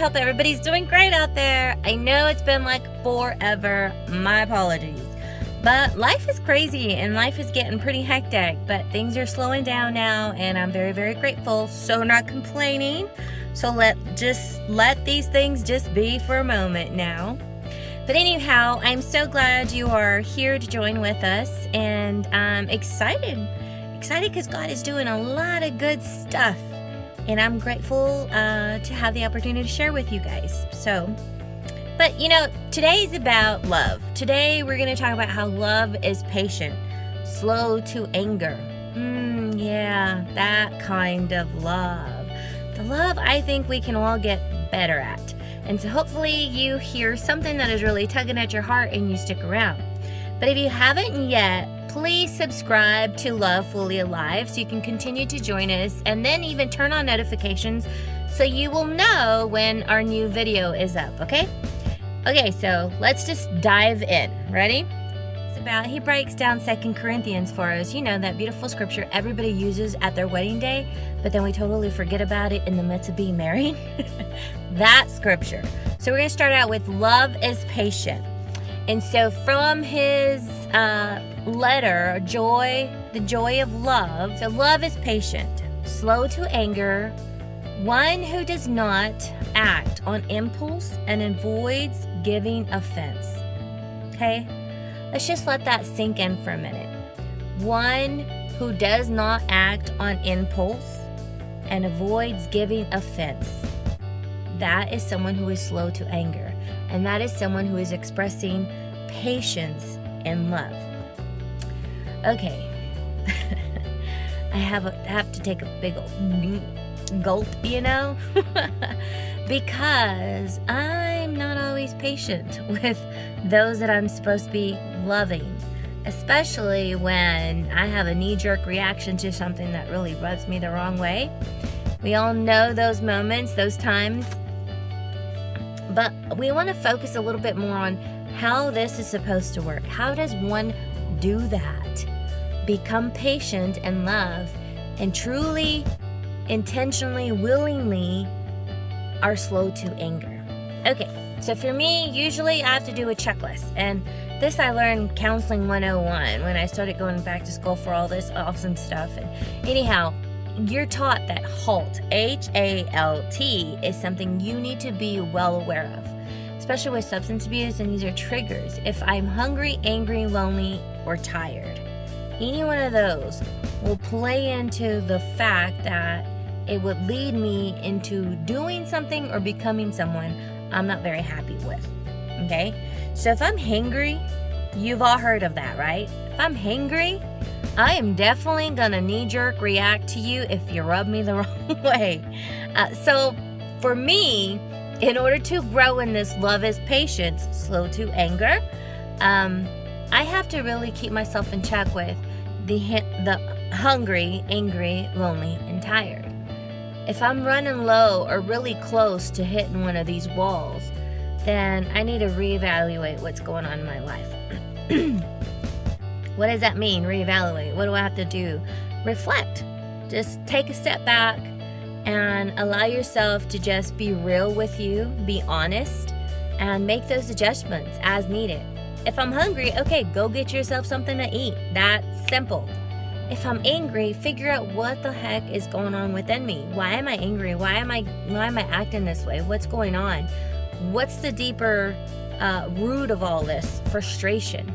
hope everybody's doing great out there. I know it's been like forever. My apologies. But life is crazy and life is getting pretty hectic, but things are slowing down now and I'm very, very grateful. So not complaining. So let these things just be for a moment now. But anyhow, I'm so glad you are here to join with us, and I'm excited because God is doing a lot of good stuff, and I'm grateful to have the opportunity to share with you guys. But today is about love. Today we're going to talk about how love is patient, slow to anger. Yeah, that kind of love. The love I think we can all get better at. And so hopefully you hear something that is really tugging at your heart and you stick around. But if you haven't yet, please subscribe to Love Fully Alive so you can continue to join us, and then even turn on notifications so you will know when our new video is up, okay? Okay, so let's just dive in. Ready? He breaks down 2 Corinthians for us. You know, that beautiful scripture everybody uses at their wedding day, but then we totally forget about it in the midst of being married. That scripture. So we're going to start out with love is patient. And so from his letter, the joy of love. So love is patient, slow to anger, one who does not act on impulse and avoids giving offense. Okay? Let's just let that sink in for a minute. One who does not act on impulse and avoids giving offense. That is someone who is slow to anger. And that is someone who is expressing patience and love. Okay. I have to take a big old gulp, because I'm not always patient with those that I'm supposed to be loving, especially when I have a knee-jerk reaction to something that really rubs me the wrong way. We all know those moments, those times, but we want to focus a little bit more on how this is supposed to work. How does one do that? Become patient and love, and truly, intentionally, willingly are slow to anger. Okay, so for me, usually I have to do a checklist. And this I learned Counseling 101 when I started going back to school for all this awesome stuff. And anyhow, you're taught that HALT, H-A-L-T, is something you need to be well aware of, especially with substance abuse, and these are triggers. If I'm hungry, angry, lonely, or tired, any one of those will play into the fact that it would lead me into doing something or becoming someone I'm not very happy with, okay? So if I'm hangry, you've all heard of that, right? If I'm hangry, I am definitely gonna knee-jerk react to you if you rub me the wrong way. So for me, in order to grow in this love is patience, slow to anger, I have to really keep myself in check with the hungry, angry, lonely, and tired. If I'm running low or really close to hitting one of these walls, then I need to reevaluate what's going on in my life. What does that mean, reevaluate? What do I have to do? Reflect. Just take a step back and allow yourself to just be real with you, be honest, and make those adjustments as needed. If I'm hungry, okay, go get yourself something to eat. That's simple. If I'm angry, figure out what the heck is going on within me. Why am I angry? Why am I acting this way? What's going on? What's the deeper root of all this frustration?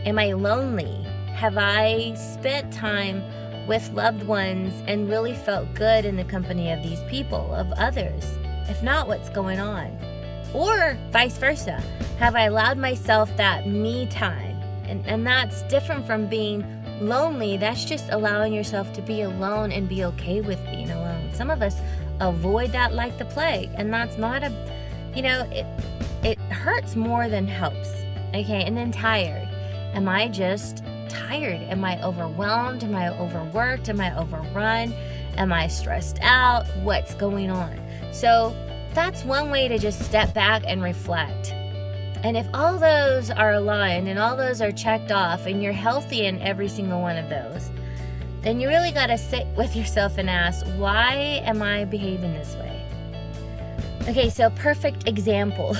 Am I lonely? Have I spent time with loved ones and really felt good in the company of these people, of others? If not, what's going on? Or vice versa. Have I allowed myself that me time? And that's different from being lonely. That's just allowing yourself to be alone and be okay with being alone. Some of us avoid that like the plague, and that's not it hurts more than helps. Okay, and then tired. Am I just tired? Am I overwhelmed? Am I overworked? Am I overrun? Am I stressed out? What's going on? So that's one way to just step back and reflect. And if all those are aligned and all those are checked off and you're healthy in every single one of those, then you really got to sit with yourself and ask, why am I behaving this way? Okay, so perfect example.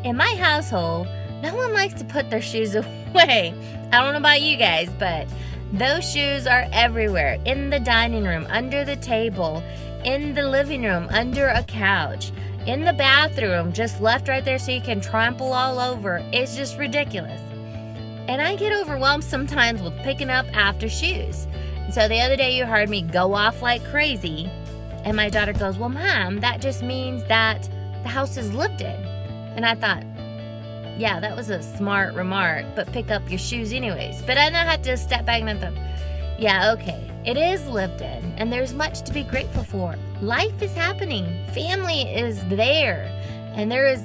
In my household, no one likes to put their shoes away. I don't know about you guys, but those shoes are everywhere. In the dining room, under the table, in the living room, under a couch, in the bathroom, just left right there so you can trample all over. It's just ridiculous. And I get overwhelmed sometimes with picking up after shoes. And so the other day you heard me go off like crazy. And my daughter goes, well, Mom, that just means that the house is lived in. And I thought, yeah, that was a smart remark, but pick up your shoes anyways. But then I had to step back and I thought, yeah, okay, it is lived in, and there's much to be grateful for. Life is happening. Family is there. And there's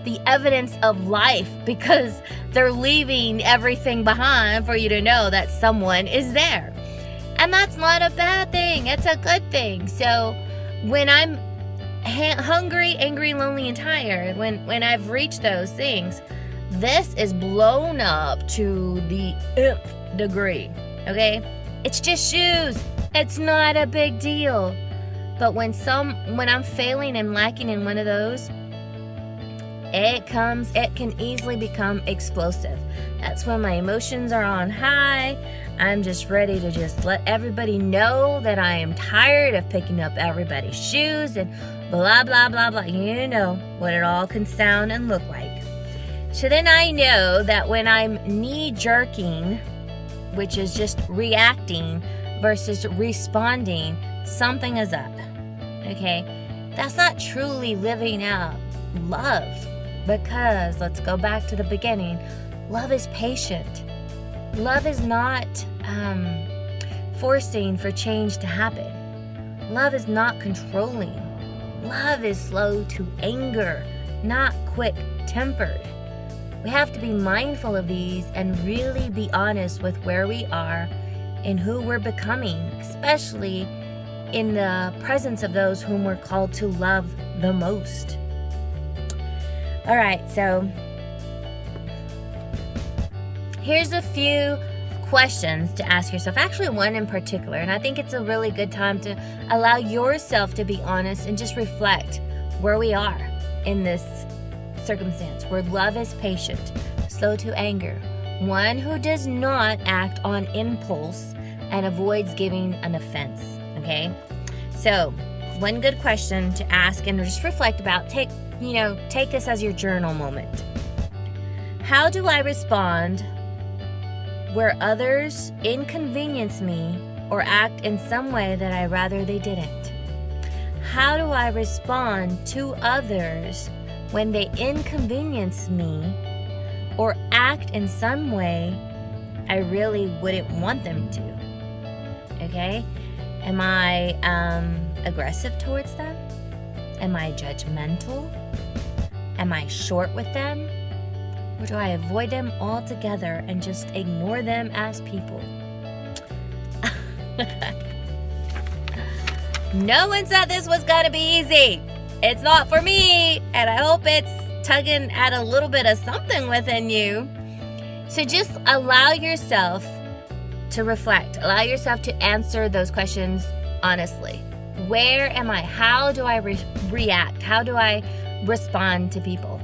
the evidence of life because they're leaving everything behind for you to know that someone is there. And that's not a bad thing. It's a good thing. So when I'm hungry, angry, lonely, and tired, when I've reached those things, this is blown up to the nth degree, okay? It's just shoes. It's not a big deal. But when I'm failing and lacking in one of those, it can easily become explosive. That's when my emotions are on high. I'm just ready to just let everybody know that I am tired of picking up everybody's shoes and blah, blah, blah, blah. You know what it all can sound and look like. So then I know that when I'm knee-jerking, which is just reacting versus responding, something is up, okay? That's not truly living out love because, let's go back to the beginning, love is patient. Love is not forcing for change to happen. Love is not controlling. Love is slow to anger, not quick-tempered. We have to be mindful of these and really be honest with where we are and who we're becoming, especially in the presence of those whom we're called to love the most. All right, so here's a few questions to ask yourself. Actually, one in particular, and I think it's a really good time to allow yourself to be honest and just reflect where we are in this circumstance, where love is patient, slow to anger, one who does not act on impulse and avoids giving an offense, okay? So, one good question to ask and just reflect about, take this as your journal moment. How do I respond where others inconvenience me or act in some way that I rather they didn't? How do I respond to others when they inconvenience me or act in some way I really wouldn't want them to? Okay? Am I aggressive towards them? Am I judgmental? Am I short with them? Or do I avoid them altogether and just ignore them as people? No one said this was going to be easy. It's not for me, and I hope it's tugging at a little bit of something within you. So just allow yourself to reflect. Allow yourself to answer those questions honestly. Where am I? How do I react? How do I respond to people?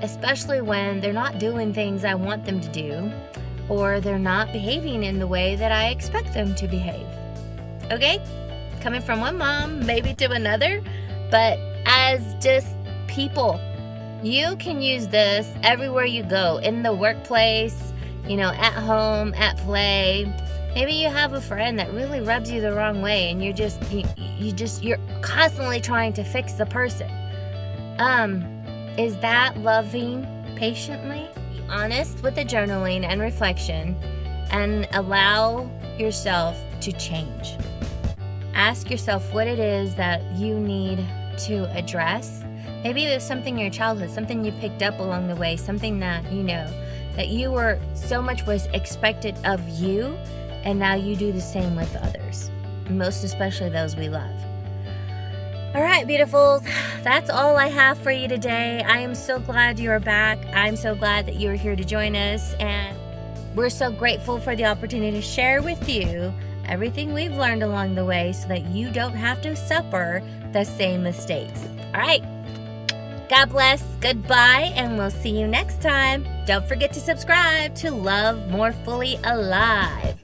Especially when they're not doing things I want them to do, or they're not behaving in the way that I expect them to behave. Okay? Coming from one mom, maybe to another, but as just people, you can use this everywhere you go, in the workplace, at home, at play. Maybe you have a friend that really rubs you the wrong way and you're constantly trying to fix the person. Is that loving patiently? Be honest with the journaling and reflection and allow yourself to change. Ask yourself what it is that you need to address. Maybe it was something in your childhood, something you picked up along the way, something that that you were so much was expected of you, and now you do the same with others, most especially those we love. All right, beautifuls, that's all I have for you today. I am so glad you're back. I'm so glad that you're here to join us, and we're so grateful for the opportunity to share with you everything we've learned along the way so that you don't have to suffer the same mistakes. All right. God bless, goodbye, and we'll see you next time. Don't forget to subscribe to Love More Fully Alive.